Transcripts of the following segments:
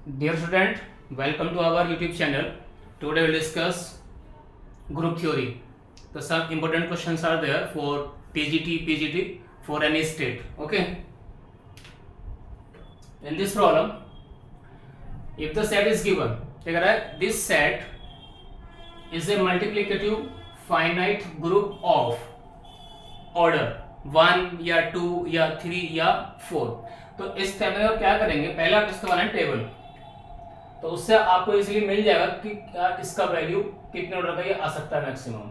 Dear student, welcome to our YouTube channel. Today we will discuss group theory. So some important questions are there for TGT, PGT for any state. Okay. In this problem, if the set is given, this set is a multiplicative finite group of order 1 या 2 या 3 या 4. तो इस time में आप क्या करेंगे, पहले आप इसका बनाएं टेबल, तो उससे आपको इजीली मिल जाएगा कि क्या इसका वैल्यू कितने ऑर्डर का ये आ सकता है मैक्सिमम.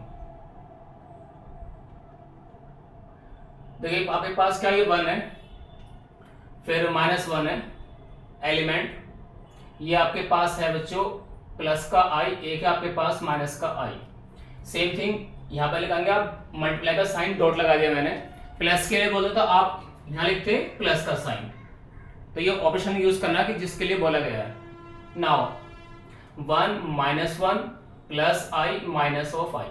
देखिए आपके पास क्या ये 1 है, फिर -1 है एलिमेंट, ये आपके पास है बच्चों प्लस का i, एक है आपके पास माइनस का i. सेम थिंग यहाँ पे लिखेंगे आप, मल्टीप्लाई का साइन डॉट लगा दिया मैंने, प्लस के लिए बोलते तो आप यहाँ लिखते प्लस का साइन. तो ये ऑपरेशन यूज करना कि जिसके लिए बोला गया है. Now 1 -1 plus i minus of i.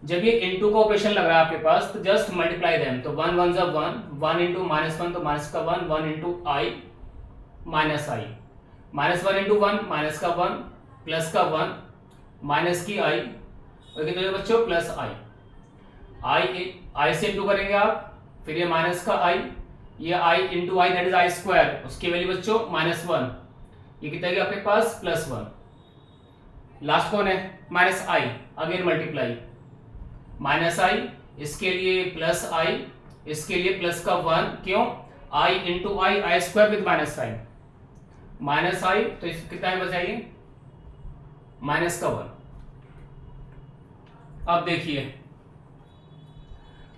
जब ये इनटू का ऑपरेशन लग रहा है आपके पास तो जस्ट मल्टीप्लाई देम. तो 1 1 जब 1 इंटू -1 तो माइनस का 1 into i minus i, -1 into 1 minus का 1 प्लस का 1 माइनस की i, और कितने बच्चों प्लस i. i से इंटू करेंगे आप, फिर ये माइनस का i, ये i into i that is i square, उसकी वैल्यू बच्चों -1, ये कितना गया आपके पास +1. लास्ट कौन है minus i, again multiply minus i, इसके लिए प्लस i, इसके लिए प्लस का 1, क्यों i into i square with minus sign, minus i, तो इस कितना है बचाइए माइनस का 1. अब देखिए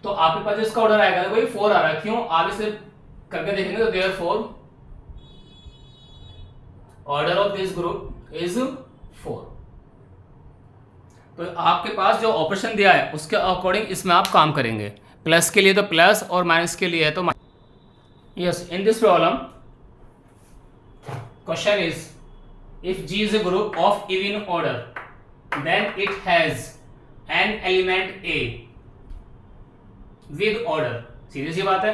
तो आपके पास इसका ऑर्डर आएगा तो वही 4 आ रहा है, क्यों आप इसे करके देखेंगे तो therefore order of this group is 4. तो आपके पास जो ऑपरेशन दिया है उसके अकॉर्डिंग इसमें आप काम करेंगे. प्लस के लिए तो प्लस और माइनस के लिए है तो yes. In this problem question is if G is a group of even order then it has an element A with order. सीधी सी बात है,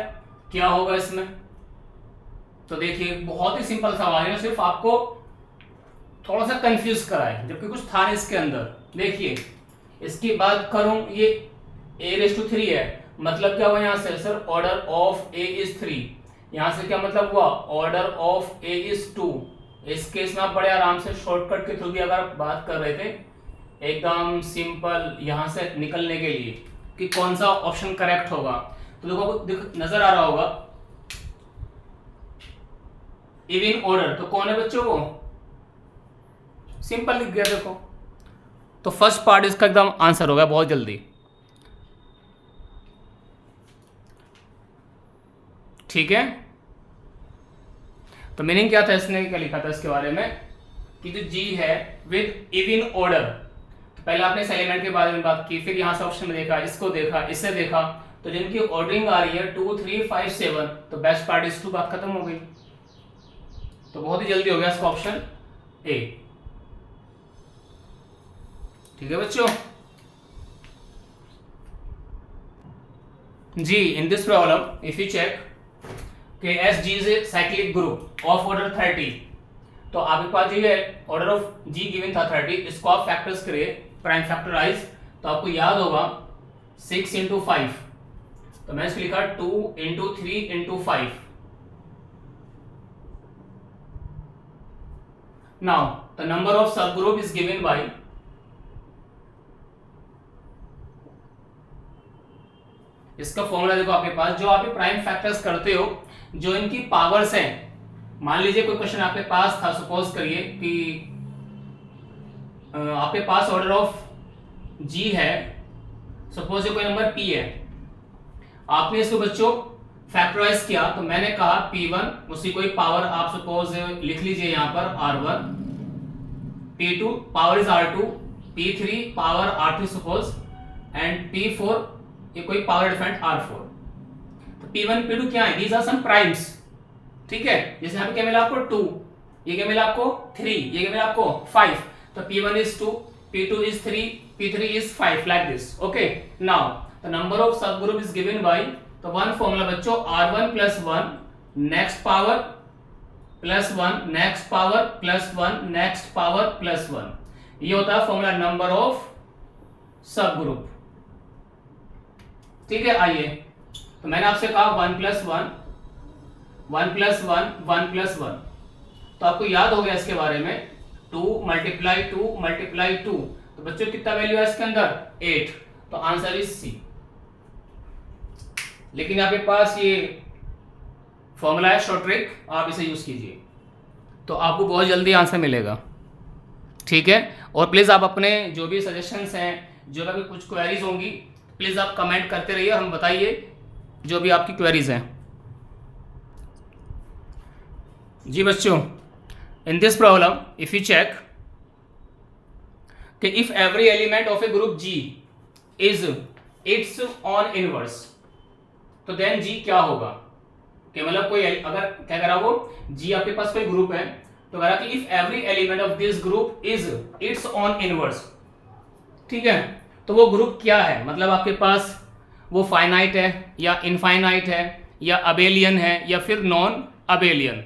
क्या होगा इसमें. तो देखिए बहुत ही सिंपल सवाल है, सिर्फ आपको थोड़ा सा कंफ्यूज कराए जबकि कुछ था नहीं इसके अंदर. देखिए इसकी बात करूं, ये a�3 है, मतलब क्या हुआ यहाँ से sir order of a is 3. यहाँ से क्या मतलब हुआ ऑर्डर ऑफ a इज 2. इस केस में आप बड़े आराम से शॉर्टकट के थ्रू भी अगर बात कर रहे थे, एकदम सिंपल यहाँ से निकलने के लिए कि कौन सा ऑप्शन करेक्ट होगा, तो देखो नजर आ रहा होगा इवन ऑर्डर, तो कौन है बच्चों वो सिंपल लिख गया देखो. तो फर्स्ट पार्ट इसका एकदम आंसर हो गया बहुत जल्दी. ठीक है, तो मीनिंग क्या था, इसने क्या लिखा था इसके बारे में कि जो G है विद इवन ऑर्डर, तो पहले आपने इस एलिमेंट के बारे में बात की, फिर यहां से ऑप्शन में देखा, इसको देखा, इससे देखा, तो जिनकी ऑर्डरिंग आ रही है 2 3 5 7, तो बेस्ट पार्ट इज 2, बात खत्म हो गई. तो बहुत ही जल्दी हो गया इसका ऑप्शन ए. ठीक है बच्चों जी. In this problem if you check कि S G is a cyclic group of order 30, तो आपके पास जो है ऑर्डर ऑफ जी गिवन था 30, इसको आप फैक्टर्स करिए प्राइम फैक्टराइज, तो आपको याद होगा 6 इंटू 5, तो मैंने इसको लिखा 2 into 3 into 5. Now the number of सब ग्रुप इज गिवन बाय, इसका फॉर्मूला देखो आपके पास, जो आप प्राइम फैक्टर्स करते हो जो इनकी पावर्स हैं. मान लीजिए कोई क्वेश्चन आपके पास था, सपोज करिए कि आपके पास ऑर्डर ऑफ G है, सपोज कोई नंबर P है, आपने इसको बच्चों फैक्टराइज किया, तो मैंने कहा P1 उसी कोई पावर आप सपोज लिख लीजिए यहां पर R1, P2 power is R2, P3 power R3 suppose, and P4 ये कोई पावर डिफरेंट R4. तो P1 P2 क्या है, दीज आर सम प्राइम्स. ठीक है, जैसे यहाँ पे क्या मिला आपको 2, ये क्या मिला आपको 3, ये क्या मिला आपको 5, तो P1 is 2, P2 is 3, P3 is 5, like this. Okay, now the number of सब ग्रुप इज गिवन बाय, तो वन फॉर्मूला बच्चों R1 + 1 next power +1 next power +1 next power +1, ये होता है फॉर्मूला नंबर ऑफ सब ग्रुप। ठीक है, आइए तो मैंने आपसे कहा 1 + 1 1 + 1 1 + 1, तो आपको याद हो गया इसके बारे में 2 × 2 × 2, तो बच्चों कितना वैल्यू है इसके अंदर 8, तो आंसर इज सी। लेकिन आपके पास ये फॉर्मूला है शॉर्ट ट्रिक, आप इसे यूज कीजिए तो आपको बहुत जल्दी आंसर मिलेगा। ठीक है, और प्लीज़ आप अपने जो भी सजेशंस हैं, जो भी कुछ क्वेरीज होंगी, प्लीज़ आप कमेंट करते रहिए, हम बताइए जो भी आपकी क्वेरीज हैं। जी बच्चों, in this problem if you check कि if every element of a group G is its on inverse, तो देन जी क्या होगा कि मतलब कोई अगर क्या करा वो जी आपके पास कोई ग्रुप है, तो कह रहा कि if every element of this group is its on inverse. ठीक है, तो वो ग्रुप क्या है, मतलब आपके पास वो फाइनाइट है या इनफाइनाइट है या अबेलियन है या फिर नॉन अबेलियन।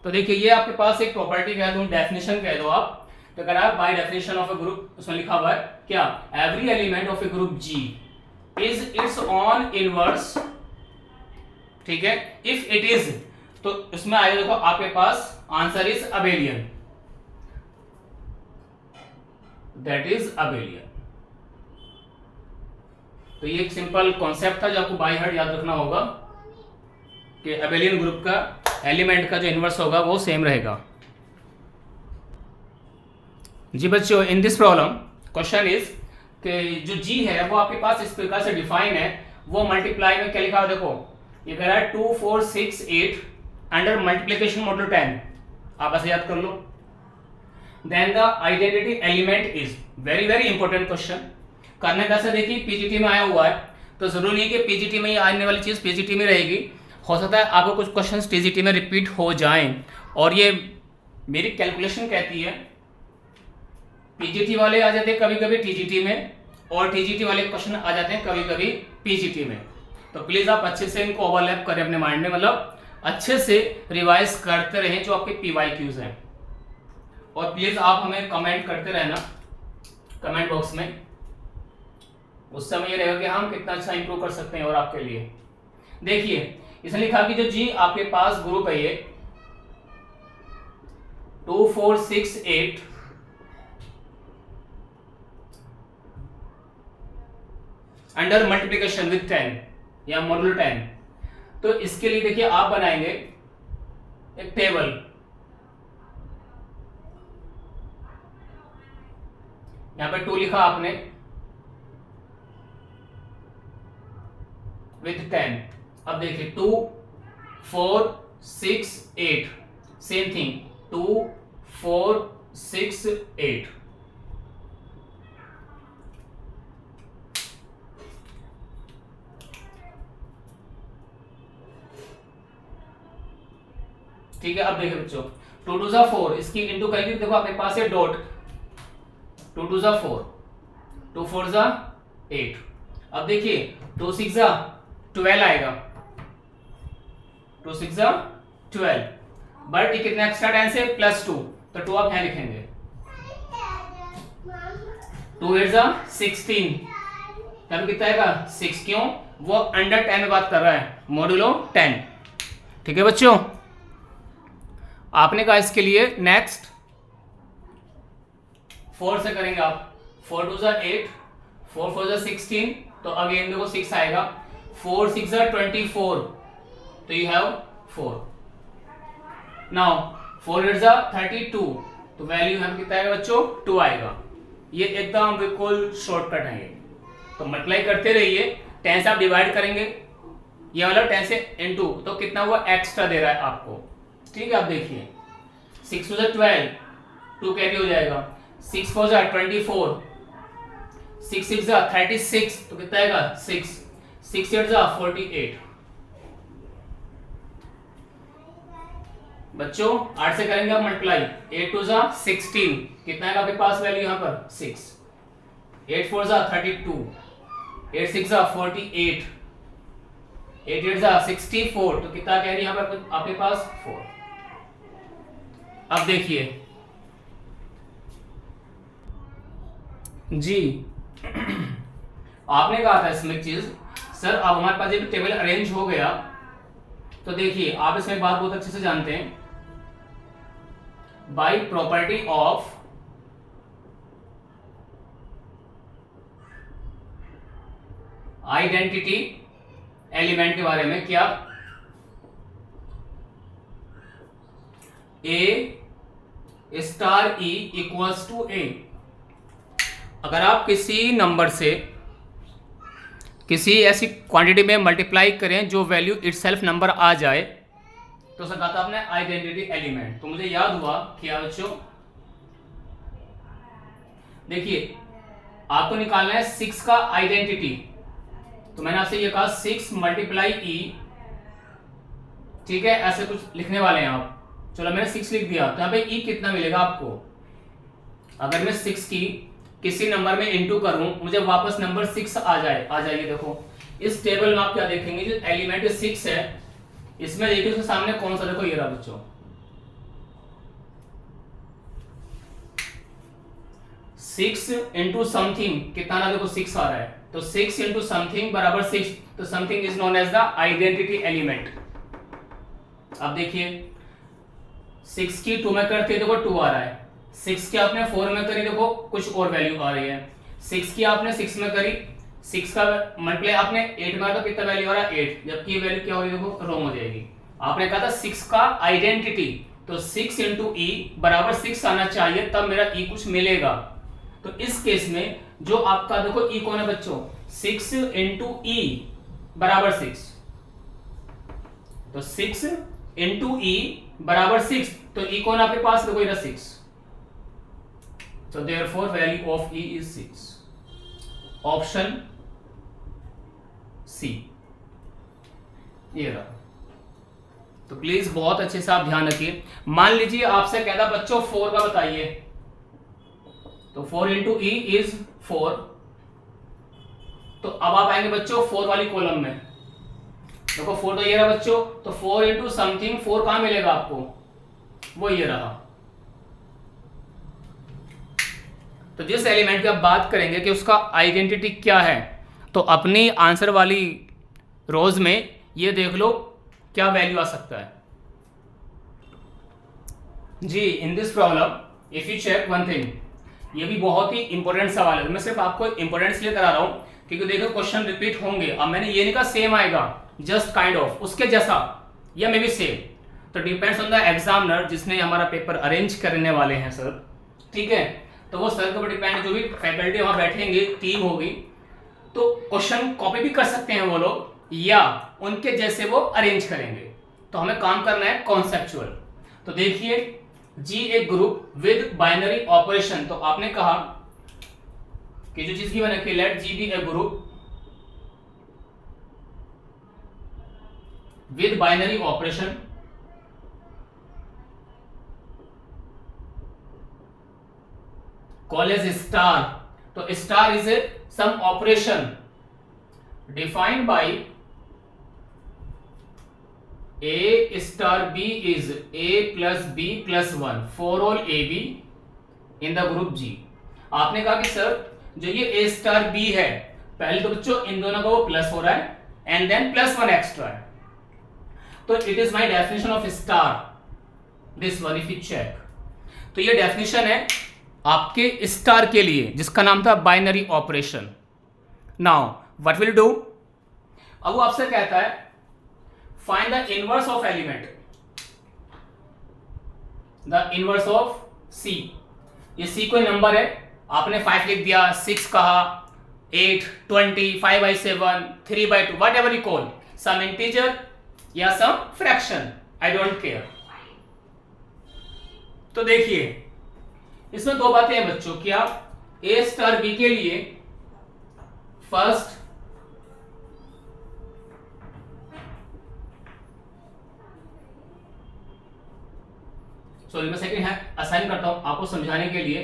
तो देखिए ये आपके पास एक प्रॉपर्टी कह दूं, डेफिनेशन कह दो आप, तो कह रहा है by definition of a group, उसमें लिखा हुआ है क्या, every element of a group G is its on inverse. ठीक है, इफ इट इज, तो इसमें आएगा देखो आपके पास answer is abelian, that is abelian. तो ये एक सिंपल कॉन्सेप्ट था जो आपको बाय हार्ट याद रखना होगा कि अबेलियन ग्रुप का एलिमेंट का जो इनवर्स होगा वो सेम रहेगा। जी बच्चों, in this problem question is कि जो जी है वो आपके पास इस प्रकार से डिफाइन है, वो मल्टीप्लाई में क्या लिखा है देखो, ये कह रहा है 2 4 6 8 अंडर मल्टीप्लिकेशन मॉडल 10, आप ऐसे याद कर लो। Then the identity element is very very important question, करने कैसे देखिए पीजीटी में आया हुआ है, तो जरूरी नहीं कि पीजीटी में ही आने वाली चीज पीजीटी में रहेगी, हो सकता है आपको कुछ क्वेश्चंस टीजीटी में रिपीट हो जाएं, और ये मेरी कैलकुलेशन कहती है पीजीटी वाले आ जाते हैं कभी कभी टीजीटी में, और टीजीटी वाले क्वेश्चन आ जाते हैं कभी कभी पीजीटी में। तो प्लीज आप अच्छे से इनको ओवरलैप करें अपने माइंड में, मतलब अच्छे से रिवाइज करते रहें जो आपके पीवाईक्यूज हैं, और प्लीज आप हमें कमेंट करते रहना कमेंट बॉक्स में, उस समय ये रहेगा कि हम कितना अच्छा इंप्रूव कर सकते हैं और आपके लिए। देखिए इसने लिखा कि जो जी आपके पास ग्रुप है ये 2 4 6 8 अंडर मल्टीप्लिकेशन विद 10 या मॉड्यूल 10, तो इसके लिए देखिए आप बनाएंगे एक टेबल, यहां पे 2 लिखा आपने विद 10, अब देखिए 2 4 6 8 सेम थिंग 2 4 6 8, ठीक है। अब देखिए बच्चों 2 2 4, इसकी इंटू करेंगे देखो आपके पास है डॉट, 2 2 4 2 4 8, अब देखिए 2 6 12 आएगा, 2 6 12, बट ये कितना एक्स्ट्रा 10 से +2, तो 2 आप यहां लिखेंगे, 2 8 16, तब कितना आएगा 6, क्यों, वो अंडर 10 में बात कर रहा है, मॉड्यूलो 10। ठीक है बच्चों, आपने कहा इसके लिए नेक्स्ट 4 से करेंगे आप, 4 2 8 4 4 16, तो अगेन देखो 6 आएगा, 4 6 24, तो यू हैव 4, नाउ 4 8 32, तो वैल्यू हम कितना आएगा बच्चों 2 आएगा। ये एकदम बिल्कुल शॉर्टकट है ये, तो मल्टीप्लाई करते रहिए, 10 से आप डिवाइड करेंगे, ये वाला 10 से इनटू, तो कितना हुआ एक्स्ट्रा दे रहा है आपको। ठीक है, आप देखिए 6 4 12, 2 कैरी हो जाएगा, 6 4 24, 6 6 36, तो कितना आएगा 6 6 8 48। बच्चों 8 से करेंगे आप मल्टीप्लाई, 8 2 16, कितना आएगा आपके पास वैल्यू यहाँ पर 6, 8 4 32, 8 6 48, 8 8 64, तो कितना कैरी यहाँ पर आपके पास 4। अब देखिए जी, आपने कहा था इसमें चीज सर, अब हमारे पास ये टेबल अरेंज हो गया, तो देखिए आप इसमें बात बहुत अच्छे से जानते हैं, by property of identity element के बारे में, क्या a star E equals to a. अगर आप किसी नंबर से किसी ऐसी क्वांटिटी में मल्टीप्लाई करें जो वैल्यू इटसेल्फ नंबर आ जाए, तो सर कहा था आपने आइडेंटिटी एलिमेंट। तो मुझे याद हुआ क्या बच्चों, देखिए आपको निकालना है 6 का आइडेंटिटी, तो मैंने आपसे ये कहा 6 मल्टीप्लाई ई, ठीक है, ऐसे कुछ लिखने वाले हैं आप। चलो मैंने 6 लिख दिया, तो यहाँ पे ई कितना मिलेगा आपको। अगर मैं 6 की किसी नंबर में इंटू करूं, मुझे वापस नंबर 6 आ जाइए। देखो इस टेबल में आप क्या देखेंगे, जो एलिमेंट 6 है, इसमें देखिए उसके सामने कौन सा, देखो ये रहा बच्चों, 6 इंटू समथिंग कितना ना, देखो 6 आ रहा है, तो 6 इंटू समथिंग बराबर 6, तो something is known as the identity element. अब देखिए 6 की 2 में करते देखो 2 आ रहा है, 6 की आपने 4 में करी, देखो कुछ और वैल्यू आ रही है, 6 की आपने 6 में करी, 6 का मल्टीप्लाई आपने 8 में, तो कितना वैल्यू आ रहा है 8, जबकि ये वैल्यू क्या होगी, देखो रॉन्ग हो जाएगी। आपने कहा था 6 का आइडेंटिटी, तो 6 इंटू ई बराबर 6 आना चाहिए, तब मेरा ई कुछ मिलेगा। तो इस केस में जो आपका देखो ई कौन है बच्चों, 6 इंटू ई बराबर 6, तो 6 इंटू ई बराबर 6, तो ई कौन आपके पास, देखो इधर 6, so therefore value of e is 6, option C ये रहा। तो प्लीज बहुत अच्छे से आप ध्यान रखिए। मान लीजिए आपसे कहता बच्चों 4 का बताइए, तो 4 इंटू ई इज 4, तो अब आप आएंगे बच्चों 4 वाली कॉलम में, देखो 4 तो ये रहा बच्चों, तो 4 इंटू समथिंग 4 कहां मिलेगा आपको, वो ये रहा। तो जिस एलिमेंट की आप बात करेंगे कि उसका आइडेंटिटी क्या है, तो अपनी आंसर वाली रोज में ये देख लो क्या वैल्यू आ सकता है जी। In this problem if you check one thing, ये भी बहुत ही इंपॉर्टेंट सवाल है, मैं सिर्फ आपको इंपॉर्टेंट इसलिए करा रहा हूं क्योंकि देखो क्वेश्चन रिपीट होंगे। अब मैंने ये नहीं कहा सेम आएगा, जस्ट काइंड ऑफ उसके जैसा या मे बी सेम, तो डिपेंड्स ऑन द एग्जामिनर जिसने हमारा पेपर अरेंज करने वाले हैं सर, ठीक है। तो वो सर के ऊपर डिपेंड, जो भी फैकल्टी वहां बैठेंगे, टीम होगी, तो क्वेश्चन कॉपी भी कर सकते हैं वो लोग, या उनके जैसे वो अरेंज करेंगे। तो हमें काम करना है कॉन्सेप्चुअल। तो देखिए G a group with binary operation, तो आपने कहा कि जो चीज की मैंने कि let G be a group with binary operation, call as star, तो star is a some operation defined by a star b is a plus b plus 1 for all ab in the group G। आपने कहा कि sir जो ये a star b है, पहले तो बच्चों इन दोनों का वो प्लस हो रहा है एंड देन प्लस 1 एक्स्ट्रा है, तो it is my definition of star, this one if you check. तो ये डेफिनेशन है आपके स्टार के लिए जिसका नाम था binary operation. Now what will do, अब वो आपसे कहता है find the inverse of element, the inverse of C. ये सी कोई नंबर है, आपने 5 लिख दिया, 6 कहा, 8, 20, 5/7, 3/2, whatever you call, some integer या some fraction, I don't care. तो देखिए इसमें दो बातें हैं बच्चों, क्या ए स्टार बी के लिए फर्स्ट सॉरी मैं सेकंड है असाइन करता हूं आपको समझाने के लिए,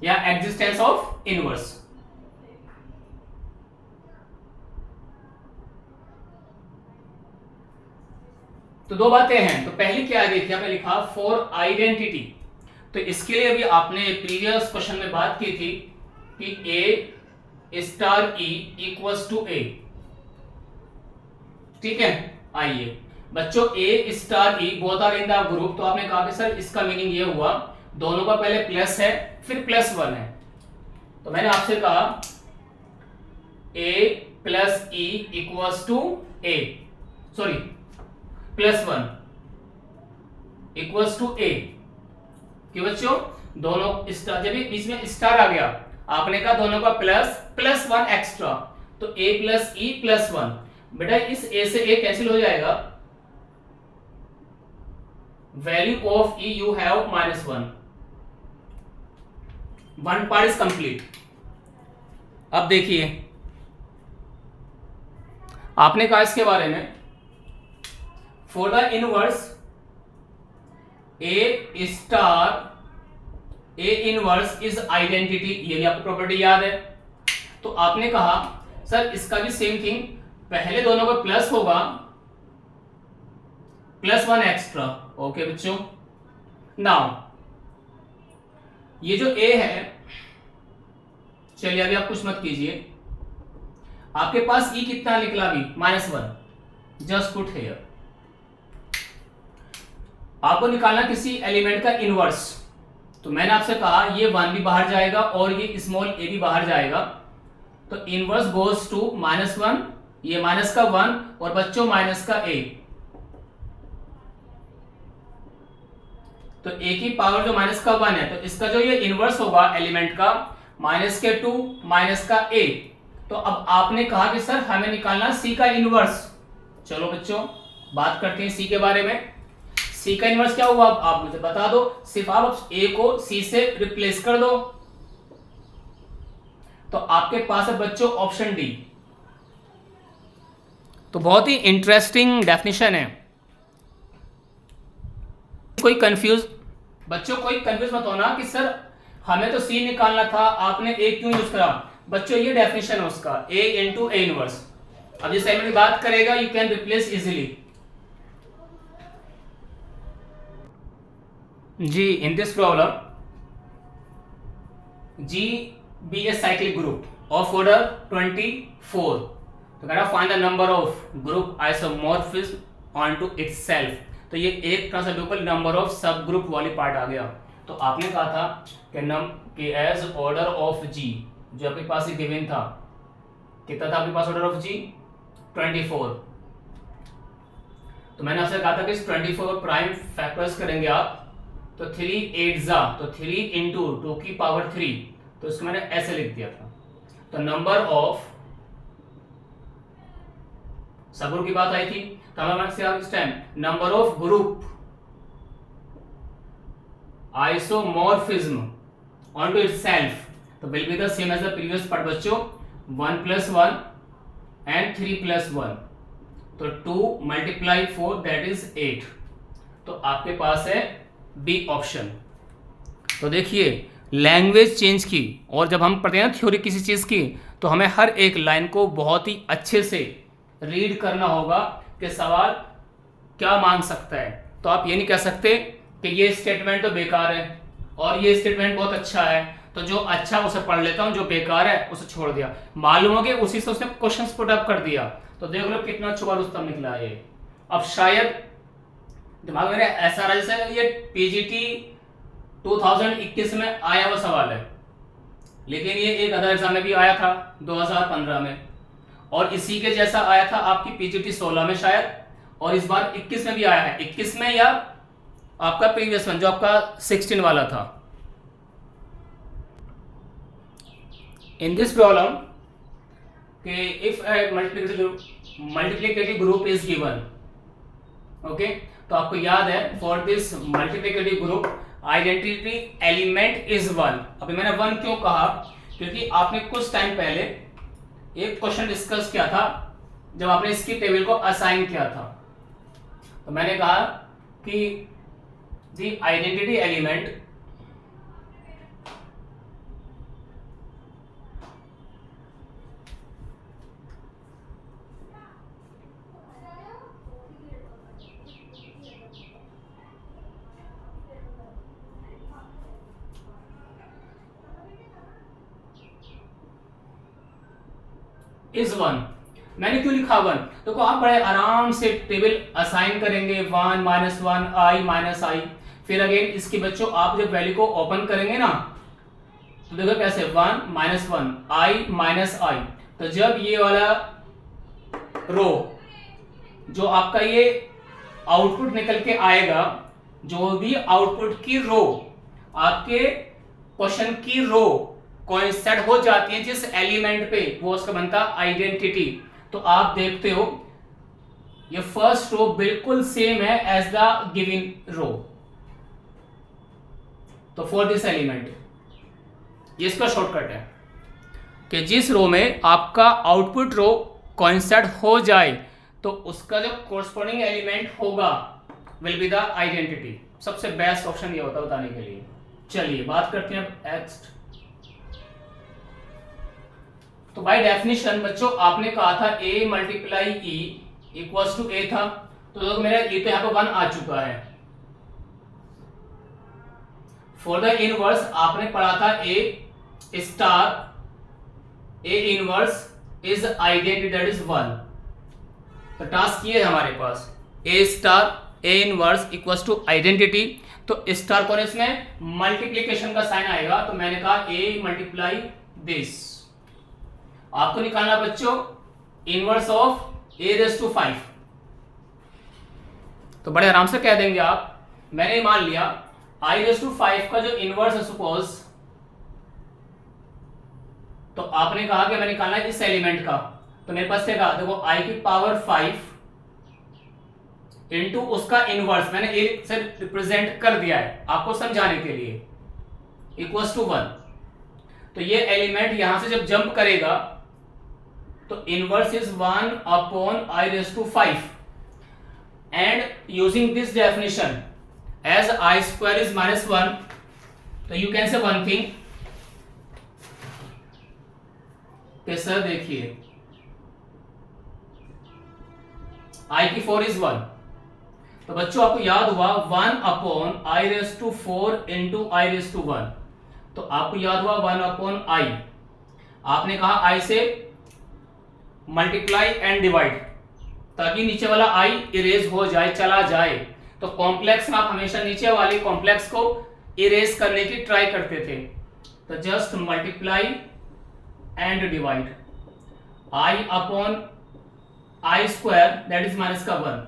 या एग्जिस्टेंस ऑफ इनवर्स। तो दो बातें हैं। तो पहली क्या है, देखिए आपने लिखा फॉर आइडेंटिटी, तो इसके लिए अभी आपने प्रीवियस क्वेश्चन में बात की थी कि A star E equals to A, ठीक है। आइए बच्चों, A star E both are in the group, तो आपने कहा कि सर इसका मीनिंग ये हुआ दोनों का पहले प्लस है फिर प्लस वन है। तो मैंने आपसे कहा A plus E equals to A, sorry plus one equals to A, कि बच्चों दोनों स्टार, जब बीच में स्टार आ गया आपने कहा दोनों का प्लस प्लस वन एक्स्ट्रा, तो ए प्लस ई प्लस वन। बेटा इस ए से ए कैंसिल हो जाएगा, value of E U have minus one, one part is complete. अब देखिए आपने कहा इसके बारे में for the inverse A star A inverse is identity, ये भी आपको प्रॉपर्टी याद है। तो आपने कहा सर इसका भी सेम थिंग, पहले दोनों का प्लस होगा प्लस वन एक्स्ट्रा, ओके बच्चों। नाउ ये जो ए है, चलिए अभी आप कुछ मत कीजिए, आपके पास ई कितना निकला अभी minus one, just put here. आपको निकालना किसी एलिमेंट का इनवर्स, तो मैंने आपसे कहा ये वन भी बाहर जाएगा और ये स्मॉल ए भी बाहर जाएगा, तो inverse goes to minus one, ये माइनस का वन और बच्चों माइनस का ए, तो ए की पावर जो माइनस का वन है, तो इसका जो ये इनवर्स होगा एलिमेंट का माइनस के टू माइनस का ए। तो अब आपने कहा कि सर हमें निकालना सी का इनवर्स, चलो बच्चों बात करते हैं सी के बारे में। सी का इनवर्स क्या हुआ आप मुझे बता दो, सिर्फ आप ए को सी से रिप्लेस कर दो, तो आपके पास है बच्चों ऑप्शन डी। तो बहुत ही इंटरेस्टिंग डेफिनेशन है, कोई कंफ्यूज बच्चों कोई कंफ्यूज मत होना कि सर हमें तो सी निकालना था आपने ए क्यों यूज करा। बच्चों ये डेफिनेशन है उसका, ए इंटू ए इनवर्स। अब जिस टाइम में बात करेगा you can replace easily. G in this problem G be a cyclic group of order 24, तो कह रहा find the number of group isomorphism onto itself. तो ये एक तरह से बिल्कुल नंबर ऑफ सब ग्रुप वाली पार्ट आ गया। तो आपने कहा था कि एज ऑर्डर ऑफ जी, जो आपके पास गिवन था, कितना था आपके पास ऑर्डर ऑफ जी 24। तो मैंने आपसे कहा था कि इस 24 प्राइम फैक्टर्स करेंगे आप, तो 3 8 जा, तो 3 इंटू 2 की पावर 3, तो इसको मैंने ऐसे लिख दिया था। तो नंबर ऑफ सब ग्रुप की बात आई थी, तो हमारे इस time number of group isomorphism onto itself, तो will be the same as the previous part बच्चों, 1 + 1 एंड 3 + 1, तो 2 × 4 दैट इज 8। तो आपके पास है बी ऑप्शन। तो देखिए लैंग्वेज चेंज की, और जब हम पढ़ते हैं ना थ्योरी किसी चीज़ की, तो हमें हर एक लाइन को बहुत ही अच्छे से रीड करना होगा कि सवाल क्या मांग सकता है। तो आप ये नहीं कह सकते कि ये स्टेटमेंट तो बेकार है और ये स्टेटमेंट बहुत अच्छा है, तो जो अच्छा उसे पढ़ लेता हूँ, जो बेकार है उसे छोड़ दिया। मालूम हो कि उसी से उसने क्वेश्चन पुट अप कर दिया, तो देख लो कितना अच्छा उत्तर निकला है ये। अब शायद दिमाग में ऐसा रहा जैसे ये पीजीटी 2021 में आया हुआ सवाल है, लेकिन ये एक अदर एग्जाम में भी आया था 2015 में, और इसी के जैसा आया था आपकी पीजीटी 16 में शायद, और इस बार 21 में भी आया है, 21 में या आपका प्रीवियस वन जो आपका 16 वाला था। इन दिस प्रॉब्लम कि if multiplicative group is given, okay, तो आपको याद है for this multiplicative group identity element is 1। अभी मैंने 1 क्यों कहा, क्योंकि आपने कुछ टाइम पहले एक क्वेश्चन डिस्कस किया था जब आपने इसकी टेबल को असाइन किया था, तो मैंने कहा कि द आइडेंटिटी एलिमेंट इज 1। मैंने क्यों लिखा 1? देखो आप बड़े आराम से टेबल असाइन करेंगे 1 माइनस 1 आई माइनस आई, फिर अगेन इसकी बच्चों आप जब वैल्यू को ओपन करेंगे ना तो देखो कैसे 1 माइनस 1 आई माइनस आई। तो जब ये वाला रो जो आपका ये आउटपुट निकल के आएगा, जो भी आउटपुट की रो आपके क्वेश्चन की रो कोइंसाइड हो जाती है जिस एलिमेंट पे, वो उसका बनता आइडेंटिटी। तो आप देखते हो ये फर्स्ट रो बिल्कुल सेम है एज द गिवन रो। तो फॉर दिस एलिमेंट ये इसका शॉर्टकट है कि जिस रो में आपका आउटपुट रो कोइंसाइड हो जाए तो उसका जो कोरस्पॉन्डिंग एलिमेंट होगा विल बी द आइडेंटिटी। सबसे बेस्ट ऑप्शन ये होता है बताने के लिए। चलिए बात करते हैं अब नेक्स्ट। तो बाय डेफिनेशन बच्चों आपने कहा था a multiply e equals to a था, तो देखो मेरा e तो यहाँ पे 1 आ चुका है। फॉर द इनवर्स आपने पढ़ा था a star a inverse is identity that is 1। तो टास्क ये है हमारे पास a star a inverse equals to identity. तो स्टार कौन है इसमें मल्टीप्लिकेशन का साइन आएगा, तो मैंने कहा a मल्टीप्लाई दिस। आपको निकालना बच्चों inverse of a raise to 5। तो बड़े आराम से कह देंगे आप, मैंने मान लिया i रेज़ टू 5 का जो इनवर्स है सपोज, तो आपने कहा कि मैंने निकालना है इस एलिमेंट का। तो मेरे पास क्या देखो i की पावर 5 इनटू उसका इनवर्स, मैंने a से रिप्रेजेंट कर दिया है आपको समझाने के लिए, इक्वल्स टू 1। तो ये एलिमेंट यहां से जब जंप करेगा तो inverse is 1 upon i raise to 5 and using this definition as i square is minus 1, तो you can say one thing कि सर देखिए i की 4 इज 1, तो बच्चों आपको याद हुआ 1 upon i raise to 4 into i raise to 1। तो आपको याद हुआ 1 अपॉन i, आपने कहा i से मल्टीप्लाई एंड डिवाइड ताकि नीचे वाला i इरेज हो जाए, चला जाए। तो कॉम्प्लेक्स में आप हमेशा नीचे वाले कॉम्प्लेक्स को इरेज करने की ट्राई करते थे। तो just multiply and divide i upon i square that is minus का 1,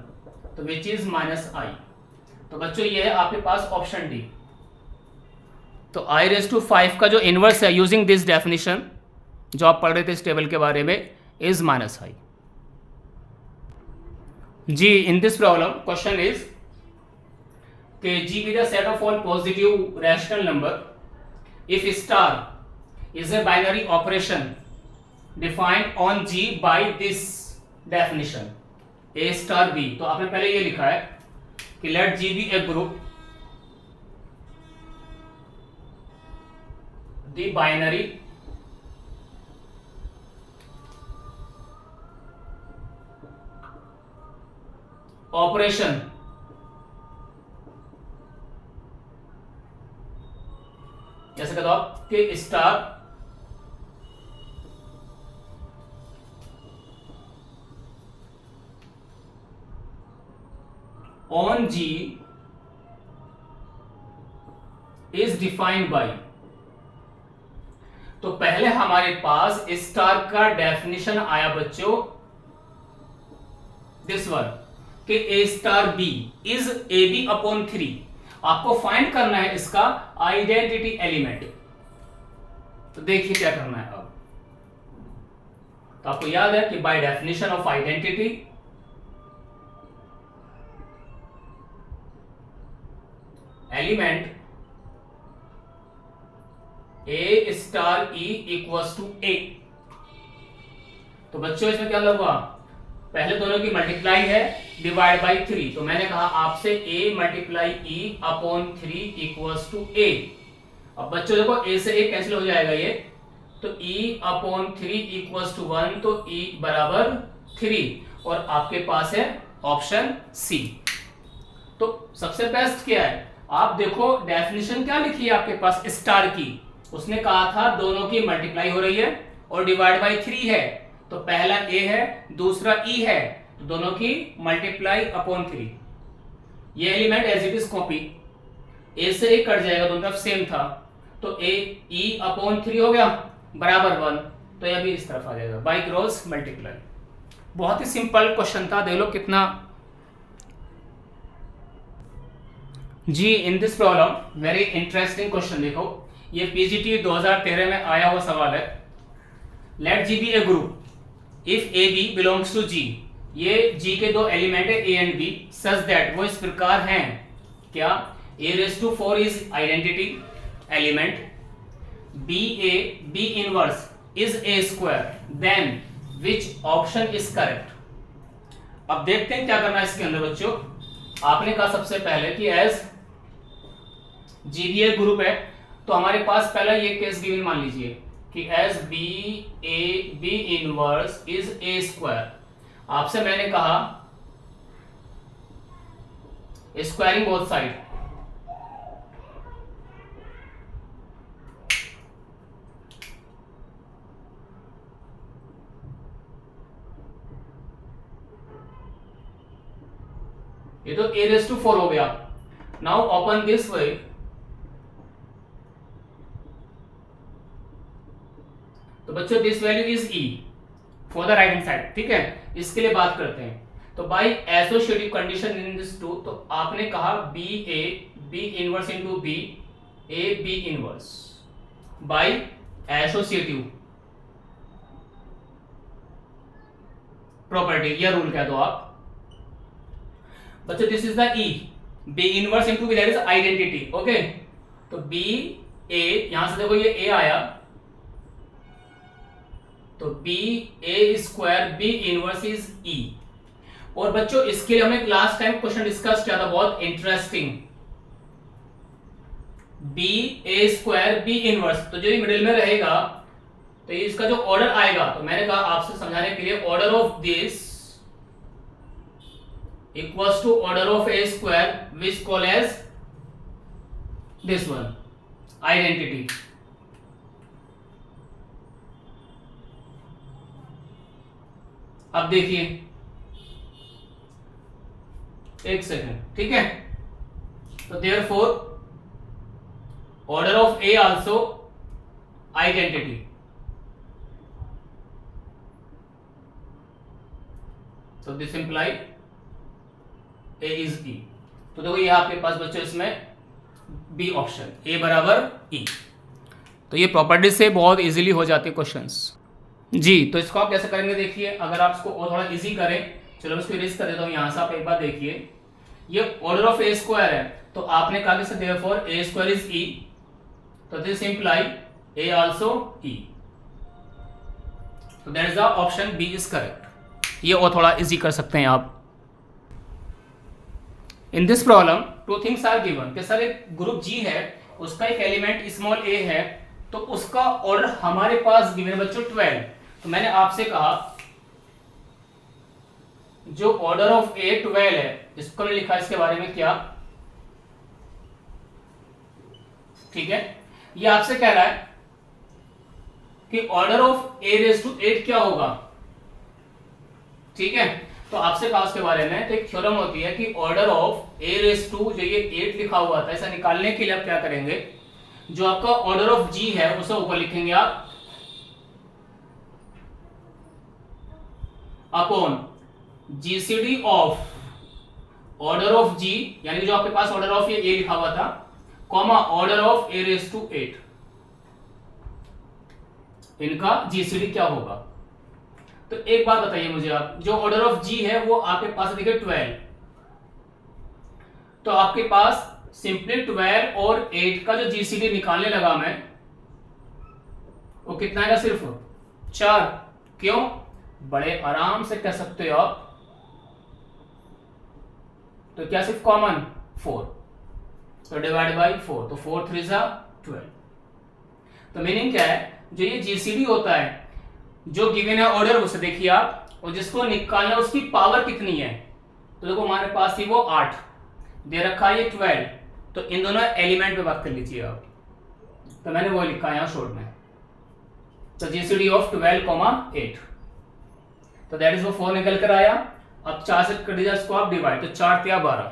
तो विच इज माइनस i। तो बच्चों ये है आपके पास ऑप्शन डी। तो i रेज़ टू 5 का जो इनवर्स है यूजिंग दिस डेफिनेशन जो आप पढ़ रहे थे इस टेबल के बारे में is minus i। G in this problem question is कि g be the set of all positive rational number if star is a binary operation defined on g by this definition a star b। तो आपने पहले ये लिखा है कि let g be a group the binary operation जैसे कहते हो आप कि star on G is defined by. तो पहले हमारे पास स्टार का डेफिनेशन आया बच्चों दिस वन कि A star B is A B upon 3। आपको फाइंड करना है इसका आइडेंटिटी एलिमेंट। तो देखिए क्या करना है अब। तो आपको याद है कि by definition of identity element A star E equals to A. तो बच्चों इसमें क्या लगवा, पहले दोनों की मल्टीप्लाई है डिवाइड बाई 3। तो मैंने कहा आपसे a multiply e upon 3 equals to a। अब बच्चों देखो a से a कैंसिल हो जाएगा ये, तो e अपॉन 3 इक्वल्स टू 1, तो e बराबर 3 और आपके पास है ऑप्शन सी। तो सबसे बेस्ट क्या है, आप देखो डेफिनेशन क्या लिखी है आपके पास स्टार की, उसने कहा था दोनों की मल्टीप्लाई हो रही है और डिवाइड बाई 3 है। तो पहला ए है, दूसरा ई है, तो दोनों की मल्टीप्लाई अपॉन 3। ये element as it is copy, A से ए कट जाएगा, दोनों तरफ सेम था, तो ए ई अपॉन 3 हो गया बराबर 1, तो ये भी इस तरफ आ जाएगा बाई क्रॉस मल्टीप्लाई। बहुत ही सिंपल क्वेश्चन था, देख लो कितना। जी in this problem very interesting question, देखो ये पीजीटी 2013 में आया हुआ सवाल है। Let G be a group if A B belongs to G, ये जी के दो एलिमेंट है A and B, such that वो इस प्रकार हैं क्या, A raise to 4 is identity element, B A B inverse is A square, then which option is correct. अब देखते हैं क्या करना है इसके अंदर बच्चों। आपने कहा सबसे पहले कि एज जीबीए ग्रुप है, तो हमारे पास पहला ये केस गिवन मान लीजिए कि as B A B inverse is A square. आपसे मैंने कहा स्क्वायरिंग बोथ साइड, ये तो a raised to 4 हो गया। नाउ ओपन दिस वे, तो बच्चों this value is e for the right hand side, ठीक है। इसके लिए बात करते हैं, तो by associative condition in this two, तो आपने कहा B A B inverse into B A B inverse by associative property, यह रूल कह दो आप बच्चों। This is the E, B inverse into B that is identity, okay. तो B A, यहां से देखो ये ए आया, तो B A square B inverse is E. और बच्चों इसके लिए हमने लास्ट टाइम क्वेश्चन डिस्कस किया था, बहुत interesting, B A square B inverse, तो जो ये मिडिल में रहेगा तो इसका जो ऑर्डर आएगा, तो मैंने कहा आपसे समझाने के लिए order of this equals to order of a square which call as this one identity। अब देखिए एक सेकंड, ठीक है। तो therefore order of a also identity, so this imply A is E। तो देखो ये आपके पास बच्चों इसमें बी ऑप्शन, ए बराबर ई। तो ये प्रॉपर्टी से बहुत इजीली हो जाते क्वेश्चंस जी। तो इसको आप कैसे करेंगे देखिए, अगर आप इसको और थोड़ा इजी करें, चलो मैं इसको इरेज कर देता हूँ। यहाँ से आप एक बार देखिए, ये ऑर्डर ऑफ ए स्क्वायर है, तो आपने कहा कि therefore A square is E, तो this imply A also E, तो that is the option B is correct. ये और थोड़ा इजी कर सकते हैं आप। In this problem two things are given कि सर एक ग्रुप जी है, उसका एक एलिमेंट स्मॉल ए है, तो उसका ऑर्डर हमारे पास गिवन बच्चों 12। तो मैंने आपसे कहा जो ऑर्डर ऑफ ए 12 है, इसको मैंने लिखा इसके बारे में क्या, ठीक है। ये आपसे कह रहा है कि order of A raise to 8 क्या होगा, ठीक है। तो आपसे कहा उसके बारे में, तो एक थ्योरम होती है कि order of A raise to, जो ये 8 लिखा हुआ था, ऐसा निकालने के लिए आप क्या करेंगे, जो आपका ऑर्डर ऑफ जी है उसे ऊपर लिखेंगे आप upon GCD of order of G, यानी जो आपके पास ऑर्डर ऑफ ये ए लिखा हुआ था, comma order of A raise to 8, इनका जीसीडी क्या होगा। तो एक बात बताइए मुझे आप, जो ऑर्डर ऑफ जी है वो आपके पास देखिए 12, तो आपके पास सिंपली 12 और 8 का जो जीसीडी निकालने लगा मैं, वो कितना आएगा, सिर्फ 4। क्यों, बड़े आराम से कह सकते हो आप, तो क्या सिर्फ कॉमन 4, तो डिवाइड बाई 4, तो 4 3 जा 12। तो मीनिंग क्या है, जो ये जीसीडी होता है, जो गिवन है ऑर्डर उसे देखिए आप, और जिसको निकालना उसकी पावर कितनी है, तो देखो हमारे पास थी वो 8, दे रखा है ये 12, तो इन दोनों एलिमेंट पे बात कर लीजिए आप, तो मैंने वो लिखा है यहाँ शॉर्ट में, तो जीसीडी ऑफ 12, 8। तो दैट इज वो 4 निकल कर आया। अब 4 से कट जाए इसको आप डिवाइड, तो 4 तिया 12,